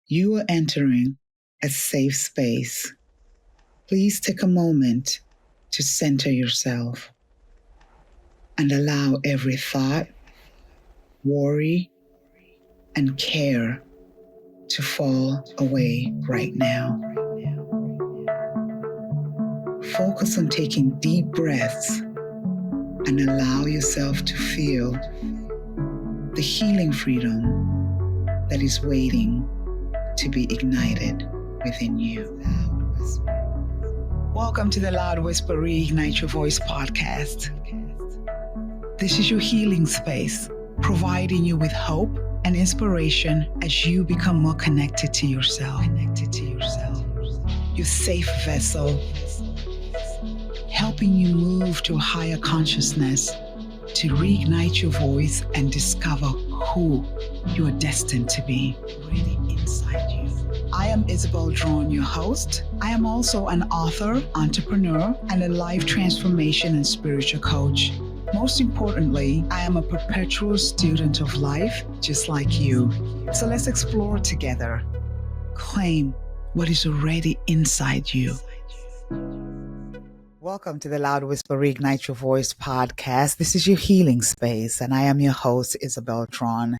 You are entering a safe space. Please take a moment to center yourself and allow every thought, worry, and care to fall away right now. Focus on taking deep breaths and allow yourself to feel the healing freedom that is waiting to be ignited within you. Welcome to the Loud Whisper Reignite Your Voice podcast. This is your healing space, providing you with hope and inspiration as you become more connected to yourself. Your safe vessel, helping you move to a higher consciousness to reignite your voice and discover who you are destined to be really inside you. I am Isabel Draughon, your host. I am also an author, entrepreneur, and a life transformation and spiritual coach. Most importantly, I am a perpetual student of life, just like you. So let's explore together. Claim what is already inside you. Welcome to the Loud Whisper Reignite Your Voice podcast. This is your healing space, and I am your host, Isabel Draughon.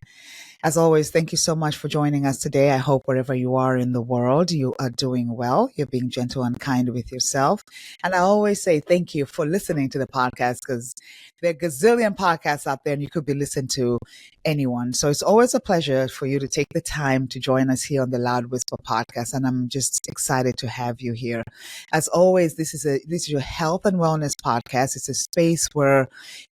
As always, thank you so much for joining us today. I hope wherever you are in the world, you are doing well. You're being gentle and kind with yourself. And I always say thank you for listening to the podcast, because there are gazillion podcasts out there and you could be listening to anyone. So it's always a pleasure for you to take the time to join us here on the Loud Whisper podcast. And I'm just excited to have you here. As always, this is your health and wellness podcast. It's a space where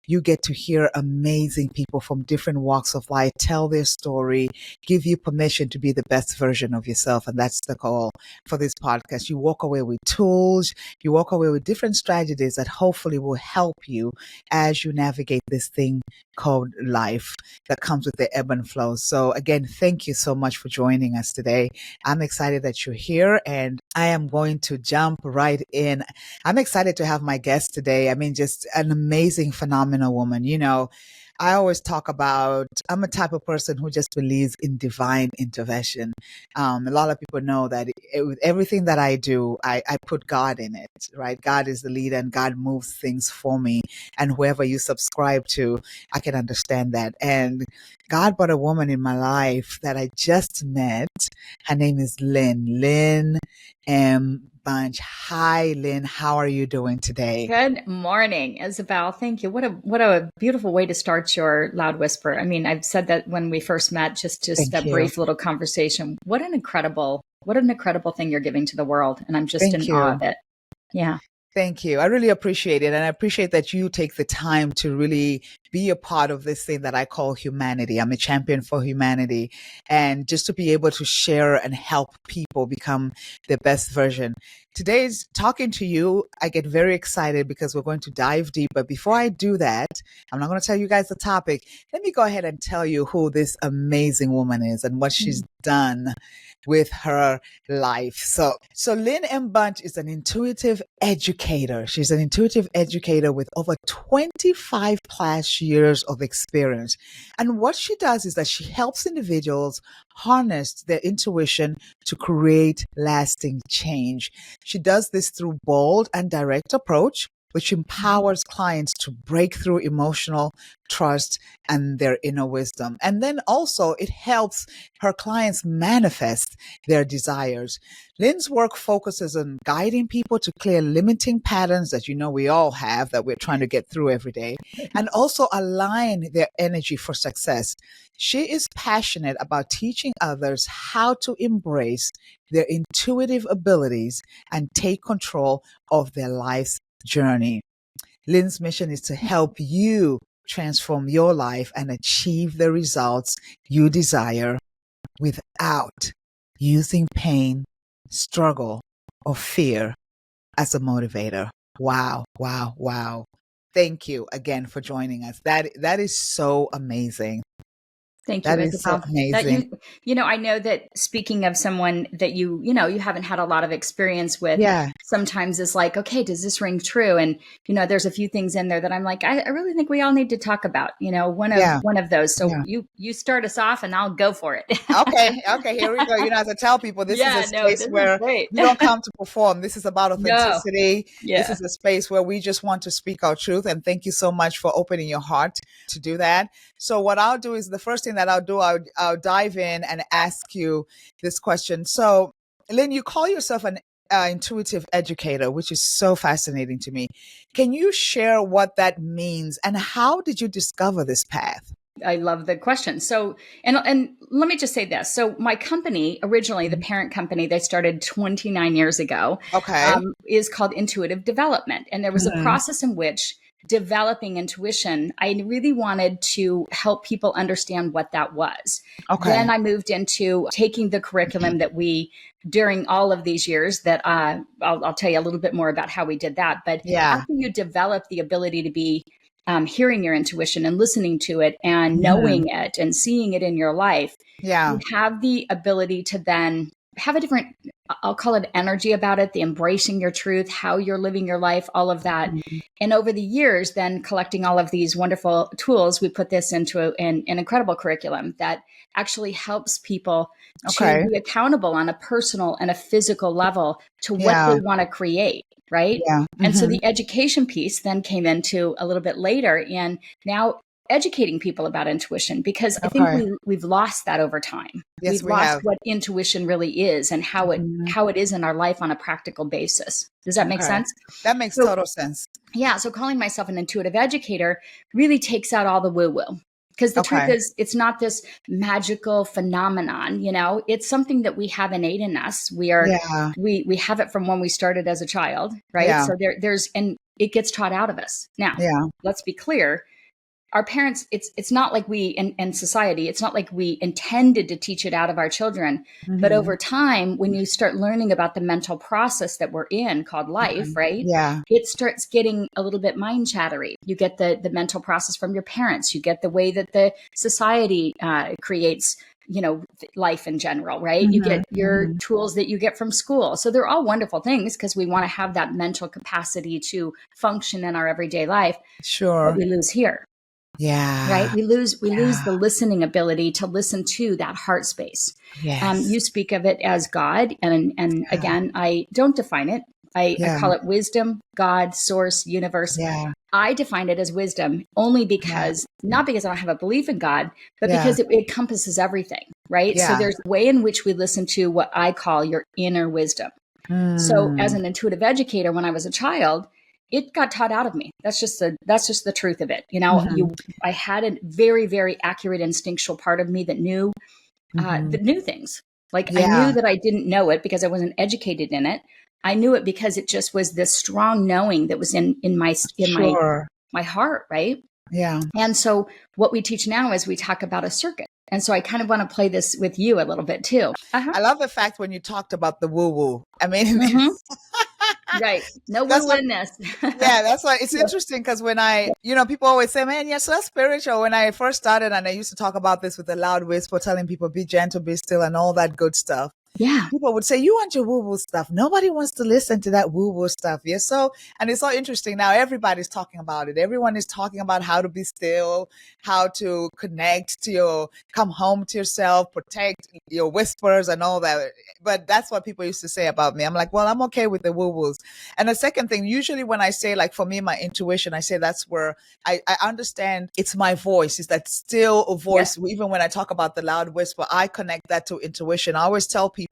you get to hear amazing people from different walks of life tell their story, give you permission to be the best version of yourself. And that's the goal for this podcast. You walk away with tools, you walk away with different strategies that hopefully will help you as you navigate this thing called life that comes with the ebb and flow. So again, thank you so much for joining us today. I'm excited that you're here, and I am going to jump right in. I'm excited to have my guest today. I mean, just an amazing, phenomenal woman. You know, I always talk about, I'm a type of person who just believes in divine intervention. A lot of people know that with everything that I do, I put God in it, right? God is the leader and God moves things for me. And whoever you subscribe to, I can understand that. And God brought a woman in my life that I just met. Her name is Lynn M. Hi, Lynn. How are you doing today? Good morning, Isabel. Thank you. What a beautiful way to start your Loud Whisper. I mean, I've said that when we first met, just a brief little conversation. What an incredible thing you're giving to the world. And I'm just in awe of it. Yeah. Thank you. I really appreciate it. And I appreciate that you take the time to really be a part of this thing that I call humanity. I'm a champion for humanity. And just to be able to share and help people become their best version. Today's talking to you, I get very excited because we're going to dive deep. But before I do that, I'm not going to tell you guys the topic. Let me go ahead and tell you who this amazing woman is and what she's done with her life. So Lynn M. is an intuitive educator. She's an intuitive educator with over 25 plus years of experience. And what she does is that she helps individuals harness their intuition to create lasting change. She does this through bold and direct approach, which empowers clients to break through emotional trust and their inner wisdom. And then also it helps her clients manifest their desires. Lynn's work focuses on guiding people to clear limiting patterns that we all have that we're trying to get through every day, and also align their energy for success. She is passionate about teaching others how to embrace their intuitive abilities and take control of their life's journey. Lynn's mission is to help you transform your life and achieve the results you desire without using pain, struggle, or fear as a motivator. Wow, wow, wow. Thank you again for joining us. That is so amazing. Thank you, That is so Isabel. That amazing. I know that speaking of someone that you haven't had a lot of experience with, Yeah. sometimes it's like, okay, does this ring true? And, there's a few things in there that I'm like, I really think we all need to talk about, Yeah. one of those. So Yeah. you start us off and I'll go for it. Okay, okay, here we go. As I tell people, this is a Yeah, no, space this is where great. we don't come to perform. This is about No. authenticity. This Yeah. is a space where we just want to speak our truth. And thank you so much for opening your heart to do that. So what I'll do is the first thing that I'll do, I'll dive in and ask you this question. So, Lynn, you call yourself an intuitive educator, which is so fascinating to me. Can you share what that means and how did you discover this path? I love the question. So, and let me just say this. So, my company, originally the Mhm. parent company, they started 29 years ago, Okay. is called Intuitive Development, and there was a Mhm. process in which developing intuition, I really wanted to help people understand what that was. Okay. Then I moved into taking the curriculum that we during all of these years that I'll tell you a little bit more about how we did that. But Yeah. after you develop the ability to be hearing your intuition and listening to it and Mhm. knowing it and seeing it in your life, you Yeah. have the ability to then have a different, I'll call it energy about it, the embracing your truth, how you're living your life, all of that. Mhm. And over the years, then collecting all of these wonderful tools, we put this into an incredible curriculum that actually helps people to Okay. be accountable on a personal and a physical level to what they Yeah. want to create. Right. Yeah. And so Mhm. the education piece then came into a little bit later. And now educating people about intuition, because I think Okay. we've lost that over time. Yes, We've we lost have. what intuition really is and Mhm. how it is in our life on a practical basis. Does that make Okay. sense? That makes So total sense. yeah, so calling myself an intuitive educator really takes out all the woo woo. Because the truth Okay. is, it's not this magical phenomenon. It's something that we have innate in us. Yeah. We have it from when we started as a child, right? Yeah. So there's and it gets taught out of us. Now, Yeah. let's be clear, our parents, it's not like we in society, it's not like we intended to teach it out of our children. But Mhm. over time, when you start learning about the mental process that we're in called life, Mhm. right, Yeah. it starts getting a little bit mind chattery. You get the mental process from your parents, you get the way that the society creates life in general, right? You get Mhm. your Mhm. tools that you get from school. So they're all wonderful things because we want to have that mental capacity to function in our everyday life, but Sure. we lose here, right? Yeah. We lose Yeah. the listening ability to listen to that heart space. Yes. You speak of it as God, and Yeah. again, I don't define it. I Yeah. call it wisdom, God, source, universe. Yeah. I define it as wisdom only Yeah. because, not because I don't have a belief in God, but Yeah. because it encompasses everything, right? So Yeah. there's a way in which we listen to what I call your inner wisdom. So as Mm. an intuitive educator, when I was a child, it got taught out of me. That's just the truth of it. Mhm. I had a very, very accurate instinctual part of me that Mhm. knew things. Like I knew Yeah. that I didn't know it because I wasn't educated in it. I knew it because it just was this strong knowing that was Sure. my heart, right? Yeah. And so what we teach now is we talk about a circuit. And so I kind of want to play this with you a little bit too. Uh-huh. I love the fact when you talked about the woo woo. I mean, Mm-hmm. Right. No that's woo what. in this. Yeah, that's why it's Yeah. interesting because when people always say, man, you're so spiritual. When I first started, and I used to talk about this with a loud whisper, telling people, be gentle, be still, and all that good stuff. Yeah. People would say, you want your woo woo stuff. Nobody wants to listen to that woo woo stuff. Yeah. So, and it's so interesting now. Everybody's talking about it. Everyone is talking about how to be still, how to connect to come home to yourself, protect your whispers and all that. But that's what people used to say about me. I'm like, well, I'm okay with the woo woos. And the second thing, usually when I say, like, for me, my intuition, I say that's where I understand it's my voice. It's that still Yeah. voice. Even when I talk about the loud whisper, I connect that to intuition. I always tell people,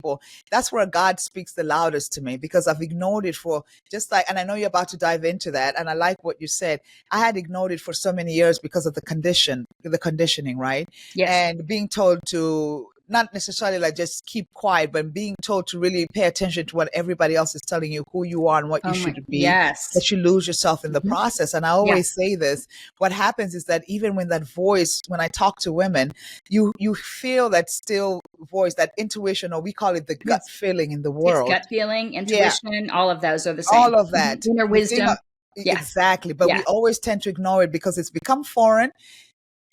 that's where God speaks the loudest to me because I've ignored it for just like, and I know you're about to dive into that. And I like what you said. I had ignored it for so many years because of the conditioning, right? Yes. And being told to not necessarily like just keep quiet, but being told to really pay attention to what everybody else is telling you, who you are and what you Oh my, should be, yes. that you lose yourself in the Mhm. process. And I Yeah. always say this, what happens is that even when that voice, when I talk to women, you feel that still voice, that intuition, or we call it the gut Yes. feeling in the It's world. gut feeling, Yeah, intuition, all of those are the same. all of Mhm. that. Inner The thing, wisdom. Yeah. exactly. But we Yeah. always tend to ignore it because it's become foreign.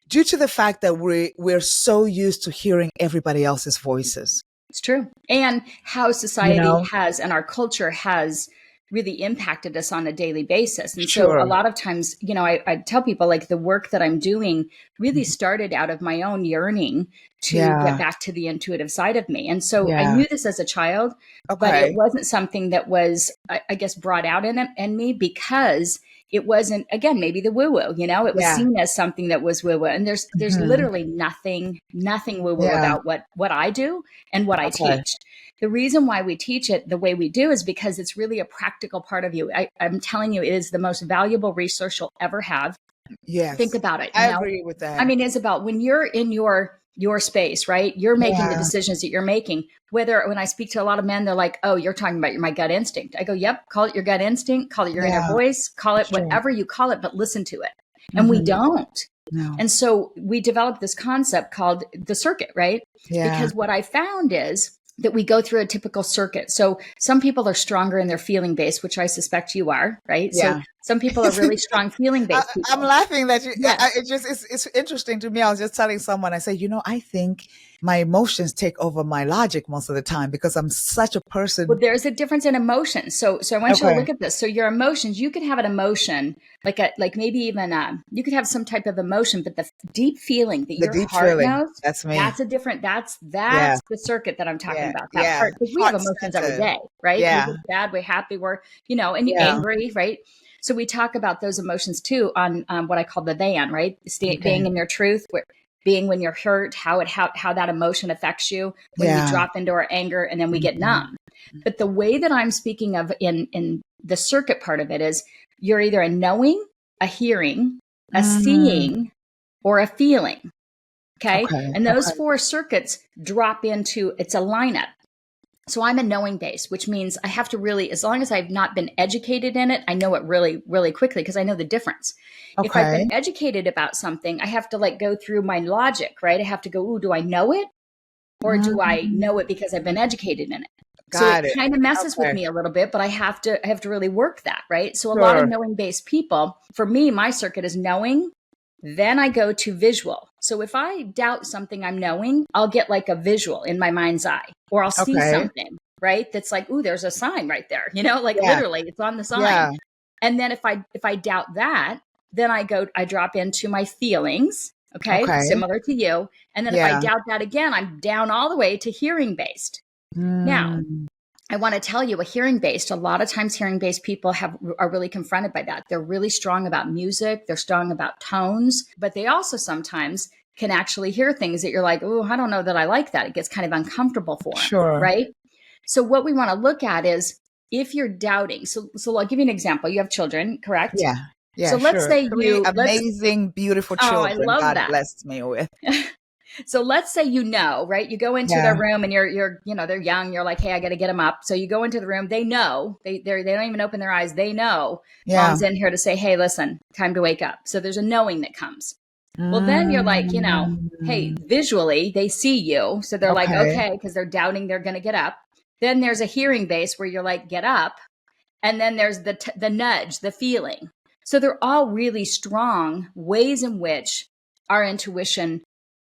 due to the fact that we're so used to hearing everybody else's voices. It's true. And how society has and our culture has really impacted us on a daily basis. And so a lot of times, I tell people like the work that I'm doing really started out of my own yearning to get back to the intuitive side of me. And so I knew this as a child, but it wasn't something that was, I guess, brought out in me because it wasn't, again, maybe the woo-woo, it was seen as something that was woo-woo. And there's literally nothing woo-woo about what I do and what I teach. The reason why we teach it the way we do is because it's really a practical part of you. I'm telling you, it is the most valuable resource you'll ever have. Yes. Think about it. I agree with that. I mean, Isabel, when you're in your space, right? You're making the decisions that you're making. When I speak to a lot of men, they're like, oh, you're talking about my gut instinct. I go, yep, call it your gut instinct, call it your inner voice, call it whatever you call it, but listen to it. And we don't. No. And so we developed this concept called the circuit, right? Yeah. Because what I found is that we go through a typical circuit. So some people are stronger in their feeling base, which I suspect you are, right? Yeah. So some people are really strong feeling based people. I'm laughing that you, it's interesting to me. I was just telling someone, I say, I think my emotions take over my logic most of the time because I'm such a person. Well, there's a difference in emotions. So I want you to look at this. So your emotions, you could have an emotion, like maybe even, you could have some type of emotion, but the deep feeling that your heart knows, that's me. That's a different, that's the circuit that I'm talking about. That heart, because we have emotions every day, right? Yeah. We're sad, we're happy, we're, and you're angry, right? So we talk about those emotions too on what I call the van, right? Being in your truth, being when you're hurt, how that emotion affects you, when we drop into our anger and then we get numb. But the way that I'm speaking of in the circuit part of it is you're either a knowing, a hearing, a seeing, or a feeling. Okay. And those four circuits drop into, it's a lineup. So I'm a knowing base, which means I have to really, as long as I've not been educated in it, I know it really, really quickly because I know the difference. If I've been educated about something, I have to go through my logic, right? I have to go, do I know it? Or do I know it because I've been educated in it? So it kind of messes with me a little bit, but I have to really work that, right? So a lot of knowing based people, for me, my circuit is knowing. Then I go to visual. So if I doubt something I'm knowing, I'll get like a visual in my mind's eye, or I'll see something, right? That's like, ooh, there's a sign right there, literally it's on the sign. Yeah. And then if I doubt that, then I drop into my feelings, okay? Similar to you. And then if I doubt that again, I'm down all the way to hearing based. Now, I want to tell you, a lot of times hearing based people are really confronted by that. They're really strong about music. They're strong about tones, but they also sometimes can actually hear things that you're like, oh, I don't know that I like that. It gets kind of uncomfortable for them, right? So what we want to look at is if you're doubting. So I'll give you an example. You have children, correct? Yeah. Yeah. So let's say amazing, beautiful children. I love God that. blessed me with. So let's say, right? You go into their room and you're they're young. You're like, hey, I got to get them up. So you go into the room. They know they don't even open their eyes. They know mom's in here to say, hey, listen, time to wake up. So there's a knowing that comes. Well, then you're like, hey, visually they see you. So they're like, okay, because they're doubting they're going to get up. Then there's a hearing base where you're like, get up. And then there's the nudge, the feeling. So they're all really strong ways in which our intuition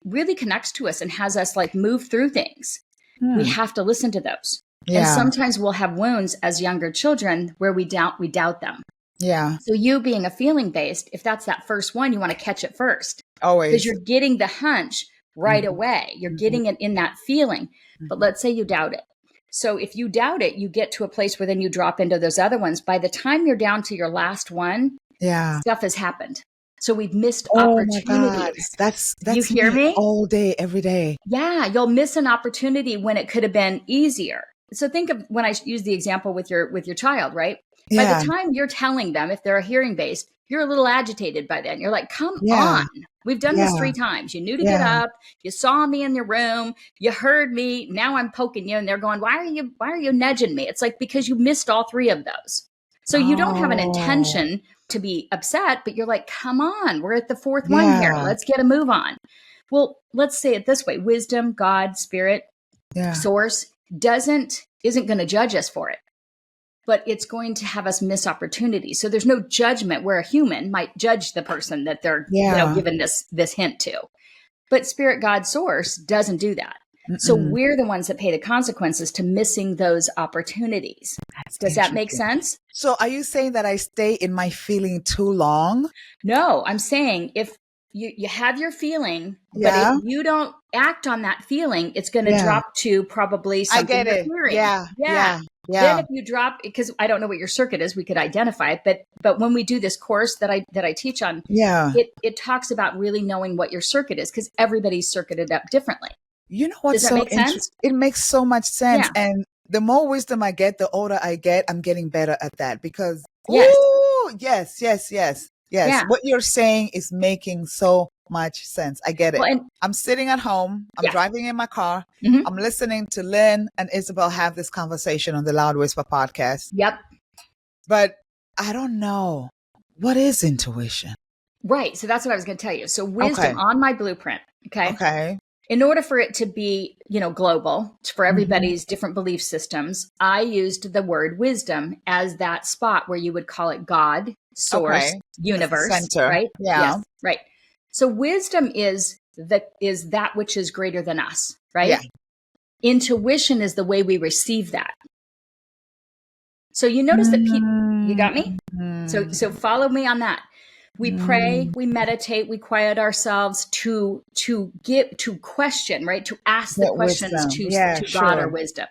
really connects to us and has us move through things. We have to listen to those. And sometimes we'll have wounds as younger children where we doubt them. Yeah. So you being a feeling based, if that's that first one, you want to catch it first. Always. Because you're getting the hunch right away. You're getting it in that feeling. But let's say you doubt it. So if you doubt it, you get to a place where then you drop into those other ones. By the time you're down to your last one, stuff has happened. So we've missed opportunities. My God. That's you hear me all day, every day. Yeah, you'll miss an opportunity when it could have been easier. So think of when I use the example with your child, right? Yeah. By the time you're telling them, if they're a hearing based, you're a little agitated by then. You're like, come on. We've done this 3 times. You knew to get up. You saw me in the room. You heard me. Now I'm poking you. And they're going, why are you nudging me? It's like, because you missed all 3 of those. So you don't have an intention to be upset, but you're like, come on, we're at the 4th one here. Let's get a move on. Well, let's say it this way. Wisdom, God, spirit, source isn't going to judge us for it. but it's going to have us miss opportunities. So there's no judgment where a human might judge the person that they're given this hint to. But spirit, God, source doesn't do that. So we're the ones that pay the consequences to missing those opportunities. Does that make sense? So are you saying that I stay in my feeling too long? No, I'm saying if you have your feeling, but if you don't act on that feeling, it's going to drop to probably something. I get it. Yeah. Then if you drop, because I don't know what your circuit is, we could identify it. But when we do this course that I teach on, it talks about really knowing what your circuit is, because everybody's circuited up differently. You know what's so make sense? It makes so much sense. Yeah. And the more wisdom I get, the older I get, I'm getting better at that because yes. Yeah. What you're saying is making so much sense. I get it. Well, I'm sitting at home. I'm driving in my car. I'm listening to Lynn and Isabel have this conversation on the Loud Whisper podcast. Yep. But I don't know. What is intuition? Right. So that's what I was going to tell you. So wisdom on my blueprint. Okay. In order for it to be, global for everybody's different belief systems, I used the word wisdom as that spot where you would call it God, source, universe, center. Right? Yeah. Yes, right. So wisdom is that which is greater than us, right? Yeah. Intuition is the way we receive that. So you notice that you got me? So follow me on that. We pray, we meditate, we quiet ourselves to question, right? To ask the questions to God or wisdom,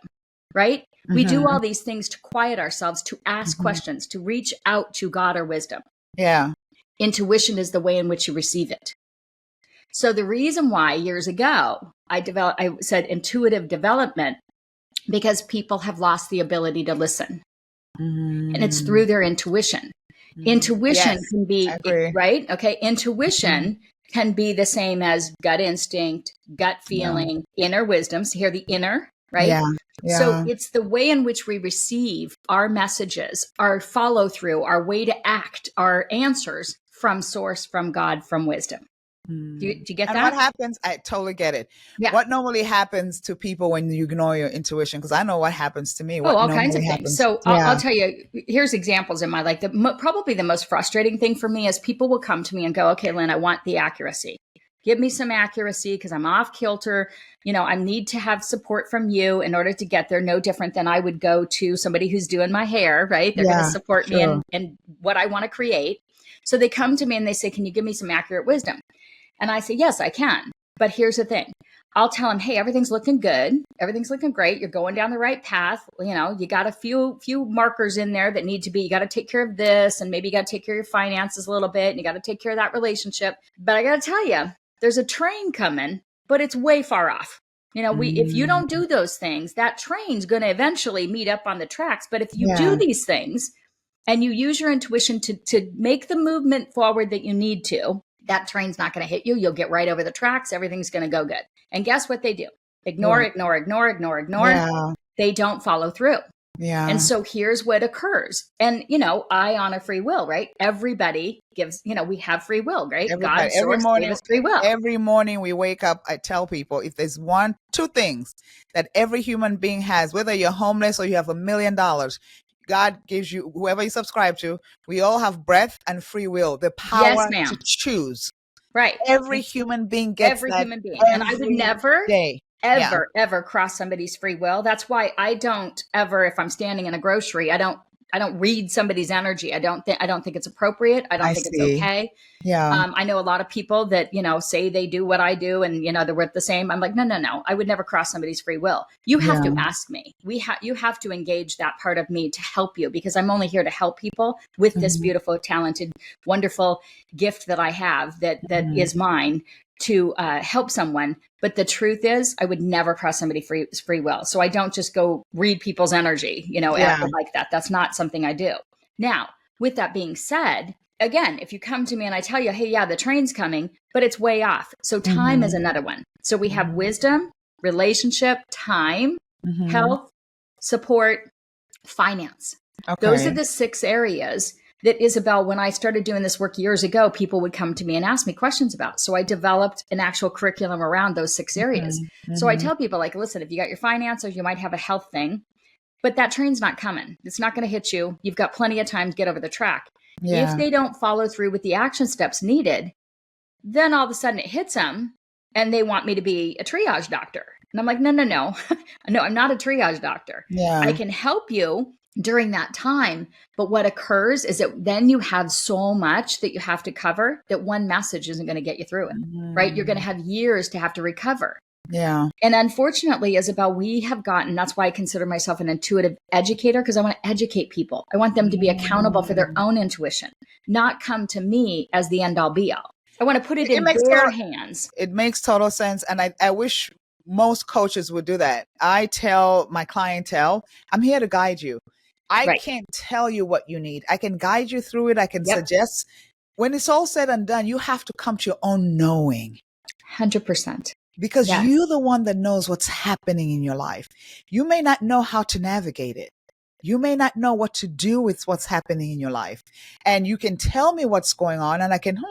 right? We do all these things to quiet ourselves, to ask questions, to reach out to God or wisdom. Yeah. Intuition is the way in which you receive it. So the reason why years ago I said intuitive development, because people have lost the ability to listen. And it's through their intuition. Intuition can be, right? Okay. Intuition can be the same as gut instinct, gut feeling, inner wisdom. So here the inner, right? Yeah. So it's the way in which we receive our messages, our follow through, our way to act, our answers from source, from God, from wisdom. Do you get that? And what happens? I totally get it. Yeah. What normally happens to people when you ignore your intuition? Because I know what happens to me. All kinds of things. So I'll tell you, here's examples in my life. Probably the most frustrating thing for me is people will come to me and go, okay, Lynn, I want the accuracy. Give me some accuracy because I'm off kilter. I need to have support from you in order to get there. No different than I would go to somebody who's doing my hair, right? They're going to support me in what I want to create. So they come to me and they say, can you give me some accurate wisdom? And I say, yes, I can. But here's the thing. I'll tell them, hey, everything's looking good. Everything's looking great. You're going down the right path. You got a few markers in there that need to be, you got to take care of this. And maybe you got to take care of your finances a little bit. And you got to take care of that relationship. But I got to tell you, there's a train coming, but it's way far off. If you don't do those things, that train's going to eventually meet up on the tracks. But if you do these things and you use your intuition to make the movement forward that you need to, that train's not going to hit you. You'll get right over the tracks. Everything's going to go good. And guess what they do? Ignore. Yeah. They don't follow through. Yeah. And so here's what occurs. And, I honor free will, right? Everybody gives, we have free will, right? God, source, gave us free will. Every morning we wake up, I tell people, if there's two things that every human being has, whether you're homeless or you have $1 million, God gives you, whoever you subscribe to, we all have breath and free will, the power to choose. Right. Every human being gets that. Human being. And I would never, ever cross somebody's free will. That's why I don't ever, if I'm standing in a grocery, I don't read somebody's energy. I don't think it's appropriate. I don't think it's okay. Yeah. I know a lot of people that, say they do what I do and, they're the same. I'm like, no. I would never cross somebody's free will. You have to ask me. You have to engage that part of me to help you, because I'm only here to help people with this beautiful, talented, wonderful gift that I have that is mine to help someone. But the truth is, I would never cross somebody's free will. So I don't just go read people's energy, like that. That's not something I do. Now, with that being said, again, if you come to me and I tell you, hey, the train's coming, but it's way off. So time is another one. So we have wisdom, relationship, time, health, support, finance. Okay. Those are the 6 areas that, Isabel, when I started doing this work years ago, people would come to me and ask me questions about. So I developed an actual curriculum around those 6 areas. So I tell people, like, listen, if you got your finances, you might have a health thing. but that train's not coming. It's not going to hit you. You've got plenty of time to get over the track. If Yeah. they don't follow through with the action steps needed, then all of a sudden it hits them and they want me to be a triage doctor. And I'm like, no. No, I'm not a triage doctor. Yeah. I can help you during that time. But what occurs is that then you have so much that you have to cover that one message isn't going to get you through it, right? You're going to have years to have to recover. Yeah. And unfortunately, Isabel, we have gotten, that's why I consider myself an intuitive educator, because I want to educate people. I want them to be accountable for their own intuition, not come to me as the end all be all. I want to put it in their hands. It makes total sense. And I wish most coaches would do that. I tell my clientele, I'm here to guide you. I can't tell you what you need. I can guide you through it. I can suggest. When it's all said and done, you have to come to your own knowing. 100%. Because you're the one that knows what's happening in your life. You may not know how to navigate it. You may not know what to do with what's happening in your life. And you can tell me what's going on and I can,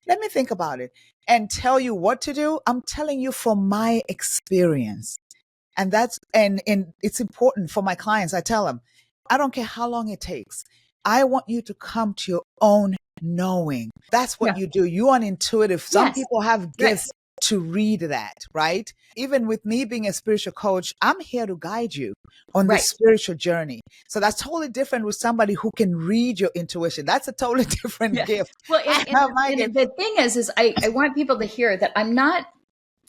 let me think about it and tell you what to do. I'm telling you from my experience. And it's important for my clients. I tell them, I don't care how long it takes. I want you to come to your own knowing. That's what you do. You're an intuitive. Some people have gifts to read that, right? Even with me being a spiritual coach, I'm here to guide you on this spiritual journey. So that's totally different with somebody who can read your intuition. That's a totally different gift. Well, and the thing is I want people to hear that I'm not.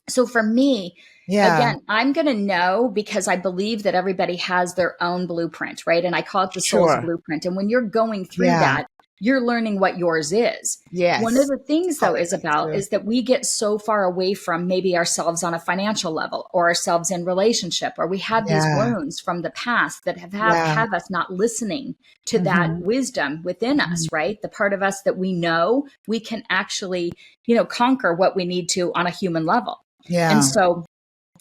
So for me, again, I'm going to know because I believe that everybody has their own blueprint, right? And I call it the soul's blueprint. And when you're going through that, you're learning what yours is. Yes. One of the things, though, Isabel, is that we get so far away from maybe ourselves on a financial level or ourselves in relationship, or we have these wounds from the past that have us not listening to that wisdom within us, right? The part of us that we know we can actually, conquer what we need to on a human level. Yeah. And so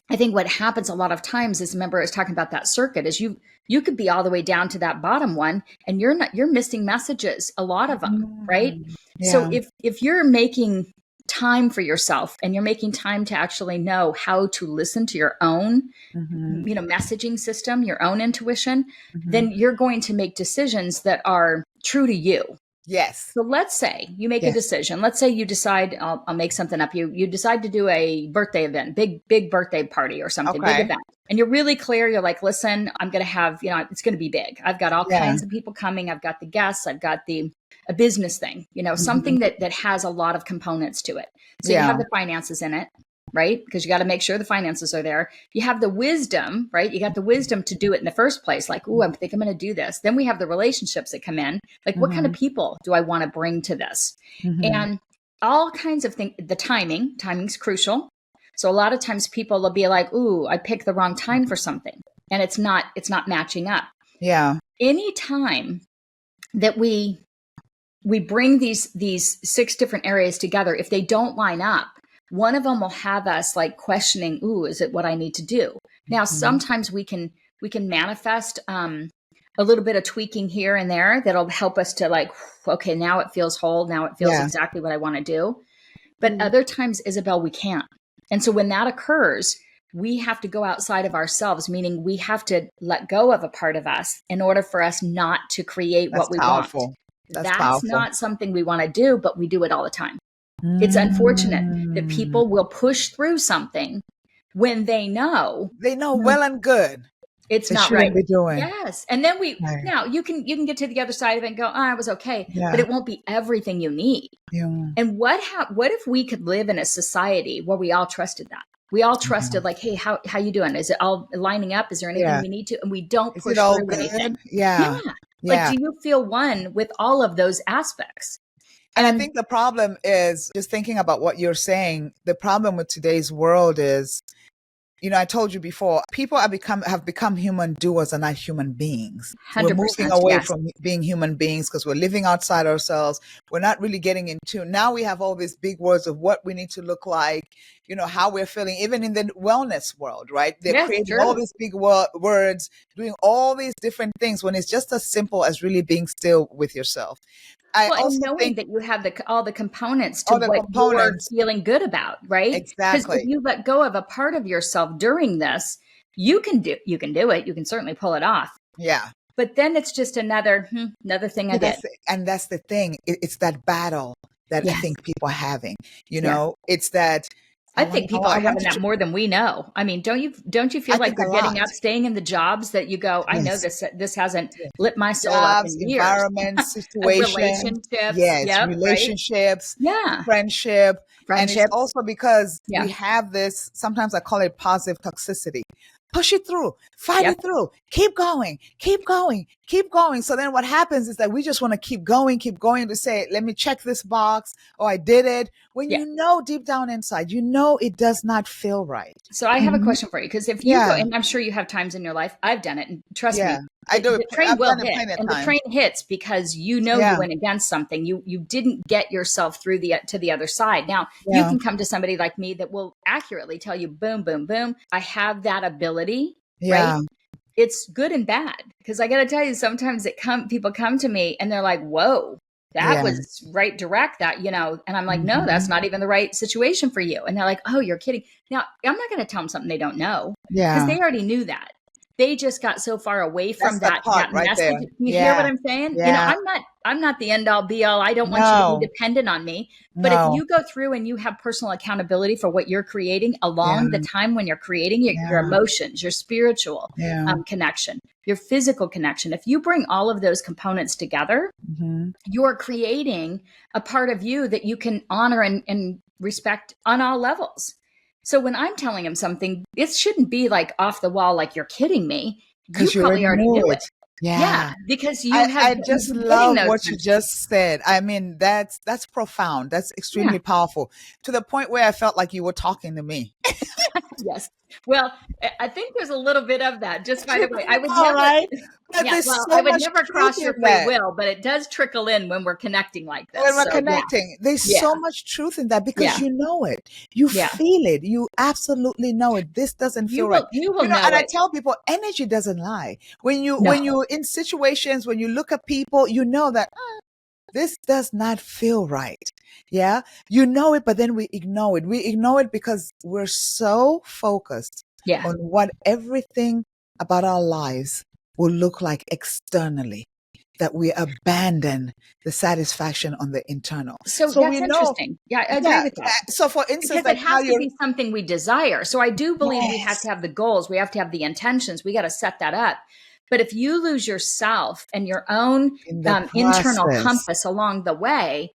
I think what happens a lot of times is, remember, I was talking about that circuit, is you could be all the way down to that bottom one and you're missing messages, a lot of them, right? Yeah. So if you're making time for yourself and you're making time to actually know how to listen to your own, messaging system, your own intuition, then you're going to make decisions that are true to you. Yes. So let's say you make a decision. Let's say you decide, I'll make something up. You decide to do a birthday event, big birthday party or something, big event. And you're really clear. You're like, listen, I'm going to have, it's going to be big. I've got all kinds of people coming. I've got the guests. I've got a business thing, something that has a lot of components to it. So you have the finances in it, right? Because you got to make sure the finances are there. You have the wisdom, right? You got the wisdom to do it in the first place. Like, I think I'm going to do this. Then we have the relationships that come in. Like, what kind of people do I want to bring to this? And all kinds of things. The timing's crucial. So a lot of times people will be like, I picked the wrong time for something. And it's not matching up. Yeah. Any time that we bring these 6 different areas together, if they don't line up, one of them will have us like questioning, is it what I need to do? Now, sometimes we can manifest a little bit of tweaking here and there that'll help us to like, okay, now it feels whole. Now it feels exactly what I want to do. But other times, Isabel, we can't. And so when that occurs, we have to go outside of ourselves, meaning we have to let go of a part of us in order for us not to create what we want. That's not something we want to do, but we do it all the time. It's unfortunate that people will push through something when they know well and good. It's not right. Be doing. Yes. And then now you can get to the other side of it and go, I was okay, but it won't be everything you need. Yeah. And what if we could live in a society where we all trusted that? We all trusted like, hey, how you doing? Is it all lining up? Is there anything we need to? And we don't push through anything. Yeah. Like, do you feel one with all of those aspects? And I think the problem is, just thinking about what you're saying, the problem with today's world is, I told you before, people have become human doers and not human beings. 100%, we're moving away from being human beings because we're living outside ourselves. We're not really getting into. Now we have all these big words of what we need to look like, how we're feeling, even in the wellness world, right? They're creating all these big words, doing all these different things when it's just as simple as really being still with yourself. And knowing that you have all the components to what you're feeling good about, right? Exactly. Because if you let go of a part of yourself during this, you can do it. You can certainly pull it off. Yeah. But then it's just another thing I did. That's the thing. It's that battle that I Yes. think people are having. It's that. I think people are having that more than we know. I mean, don't you feel like you're getting up, staying in the jobs that you go, I know this hasn't lit my soul up in years. Environments, situations, relationships. yes, relationships, right? friendship. And it's also because we have this, sometimes I call it positive toxicity. Push it through, fight it through, keep going, keep going, keep going. So then what happens is that we just want to keep going to say, let me check this box. Oh, I did it. When you know deep down inside, it does not feel right. So I have a question for you, because if you go, and I'm sure you have times in your life, I've done it, and trust me, I do. The train will hit, and the train hits because you went against something. You didn't get yourself through to the other side. Now you can come to somebody like me that will accurately tell you, boom, boom, boom. I have that ability, right? It's good and bad, because I got to tell you, sometimes people come to me and they're like, "Whoa, that was right direct, and I'm like, no, that's not even the right situation for you." And they're like, "Oh, you're kidding." Now I'm not going to tell them something they don't know, because they already knew that. They just got so far away from that message. There. You hear what I'm saying? I'm not the end all be all. I don't want you to be dependent on me. But if you go through and you have personal accountability for what you're creating along the time when you're creating your emotions, your spiritual connection, your physical connection, if you bring all of those components together, you're creating a part of you that you can honor and respect on all levels. So when I'm telling him something, it shouldn't be like off the wall, like you're kidding me. You probably already knew it. Yeah, because I just love what you just said. I mean, that's profound. That's extremely powerful, to the point where I felt like you were talking to me. Yes. Well, I think there's a little bit of that. Just by the way, I would never. I would never cross your free will, but it does trickle in when we're connecting like this. When we're connecting, there's so much truth in that, because you know it, you feel it, you absolutely know it. This doesn't feel right. You will know. And I tell people, energy doesn't lie. When you're in situations, when you look at people, you know that this does not feel right. Yeah. You know it, but then we ignore it. We ignore it because we're so focused on what everything about our lives will look like externally, that we abandon the satisfaction on the internal. So that's interesting. Yeah, I agree with that. So for instance, because it has to be something we desire. So I do believe we have to have the goals. We have to have the intentions. We got to set that up. But if you lose yourself and your own internal compass along the way,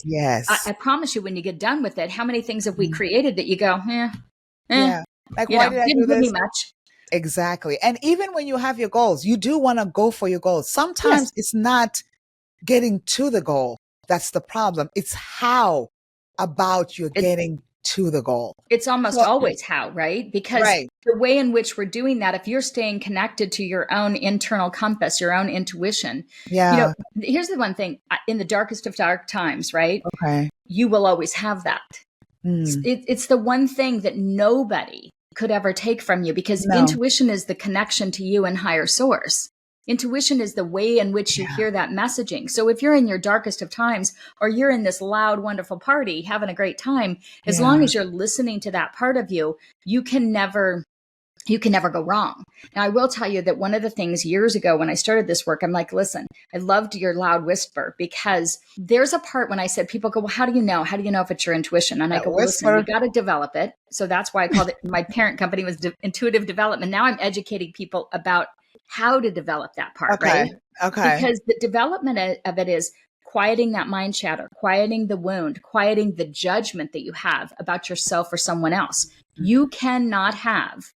I promise you, when you get done with it, how many things have we created that you go, like, why did I do this? Much. Exactly. And even when you have your goals, you do want to go for your goals. Sometimes it's not getting to the goal that's the problem. It's how about you're getting to the goal. It's almost always how, right? Because the way in which we're doing that, if you're staying connected to your own internal compass, your own intuition, here's the one thing, in the darkest of dark times, right? Okay. You will always have that. It's the one thing that nobody could ever take from you, because intuition is the connection to you and higher source. Intuition is the way in which you hear that messaging. So if you're in your darkest of times, or you're in this loud, wonderful party, having a great time, as long as you're listening to that part of you, you can never go wrong. Now, I will tell you that one of the things years ago when I started this work, I'm like, listen, I loved your loud whisper, because there's a part when I said, people go, well, how do you know? How do you know if it's your intuition? And I go, well, listen, you got to develop it. So that's why I called it, my parent company was Intuitive Development. Now I'm educating people about how to develop that part, right? Okay. Because the development of it is quieting that mind chatter, quieting the wound, quieting the judgment that you have about yourself or someone else. You cannot have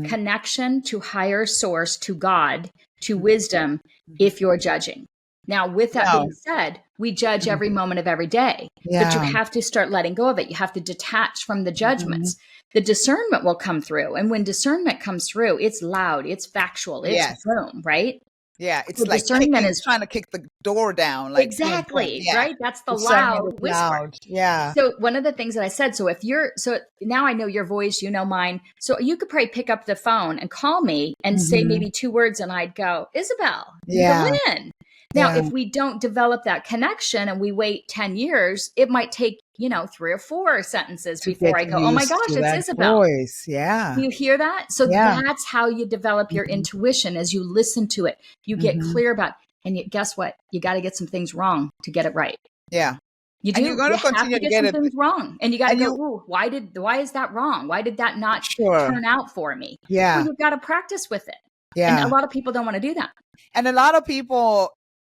connection to higher source, to God, to wisdom, if you're judging. Now, with that being said, we judge every moment of every day, but you have to start letting go of it. You have to detach from the judgments. The discernment will come through. And when discernment comes through, it's loud, it's factual, it's boom, right? Yeah, it's like discernment is trying to kick the door down. Like right? That's the loud whisper. Loud. Yeah. So one of the things that I said, so now I know your voice, you know mine. So you could probably pick up the phone and call me and say maybe 2 words, and I'd go, Isabel, Lynn. Now, if we don't develop that connection and we wait 10 years, it might take, 3 or 4 sentences To before get I go, oh my used gosh, to it's that Isabel. voice. Yeah. You hear that? So Yeah. that's how you develop your intuition. As you listen to it, you get clear about, and guess what? You got to get some things wrong to get it right. Yeah. You do. And you're going to continue to get some things wrong, and you got to go, ooh, why is that wrong? Why did that not turn out for me? Yeah. Well, you've got to practice with it. Yeah. And a lot of people don't want to do that. And a lot of people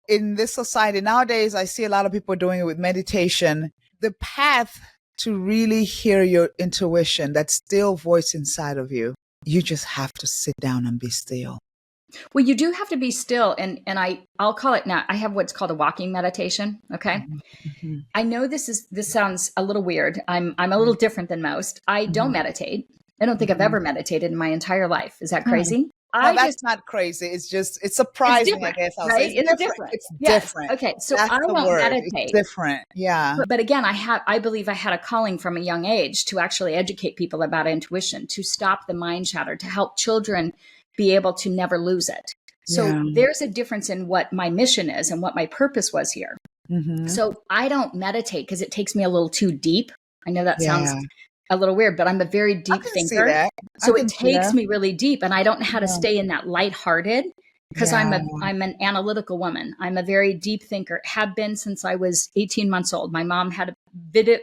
in this society nowadays, I see a lot of people doing it with meditation. The path to really hear your intuition, that still voice inside of you, you just have to sit down and be still. Well, you do have to be still. And I'll call it now. I have what's called a walking meditation. Okay. Mm-hmm. I know this sounds a little weird. I'm a little different than most. I don't meditate. I don't think I've ever meditated in my entire life. Is that crazy? No, that's not crazy. It's surprising, I guess. I'll say it's different. It's different. Okay. So that's I won't meditate. It's different. Yeah. But again, I believe I had a calling from a young age to actually educate people about intuition, to stop the mind chatter, to help children be able to never lose it. So there's a difference in what my mission is and what my purpose was here. Mm-hmm. So I don't meditate because it takes me a little too deep. I know that sounds a little weird, but I'm a very deep thinker. So it takes me really deep, and I don't know how to stay in that lighthearted because I'm an analytical woman. I'm a very deep thinker, have been since I was 18 months old. My mom had a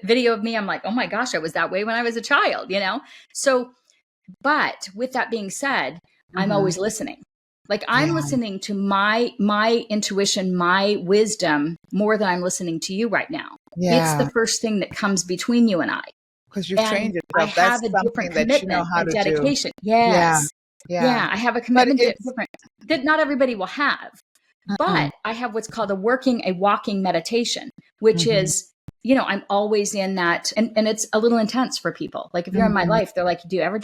video of me. I'm like, oh my gosh, I was that way when I was a child, So, but with that being said, I'm always listening. Like I'm listening to my intuition, my wisdom more than I'm listening to you right now. It's the first thing that comes between you and I. Because you've trained yourself. I have a different commitment and dedication. Yes. Yeah. I have a commitment that not everybody will have. But I have what's called a walking meditation, which is, I'm always in that. And it's a little intense for people. Like if you're in my life, they're like, do you ever